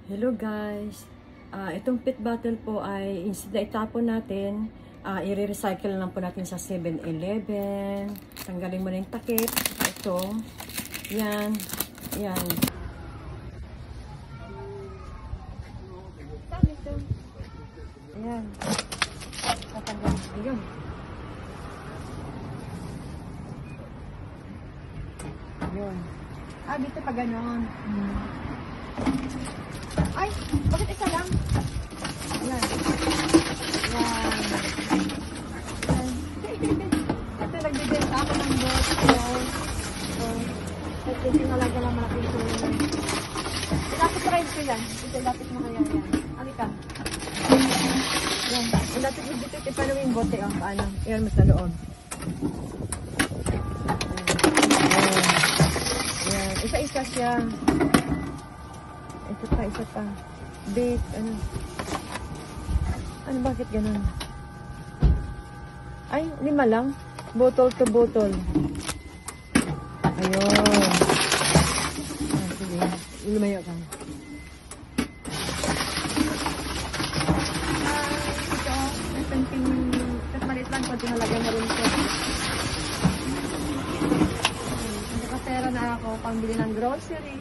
Hello guys, itong pit bottle po ay instead na itapon natin, i-recycle lang po natin sa 7-Eleven. Tanggalin mo na yung takip. Ito, yan, yan. Ayan. Tatanggalin. Ayun. Ayun. Dito pa ganon. Ay, bakit isa lang? Yan. Yan. Yan. Ito, nagbibenta ako ng box. Ito, tinalaga lang malaking tulong. Ilapit ride ko yan. Ito, ilapit mo kaya yan. Alika. Yan. Ilapit mo dito. Paano yung bote? Paano? Iyan mo sa loob. Yan. Isa-isa siya. Isa pa. Bait, ano? Ano, bakit ganun? Ay, 5 lang. Bottle to bottle. Ayun. Sige. Lumayo ka. Ito. Isang malit lang. Kung tinalagay na rin ito. Nakapera na ako pambili ng grocery.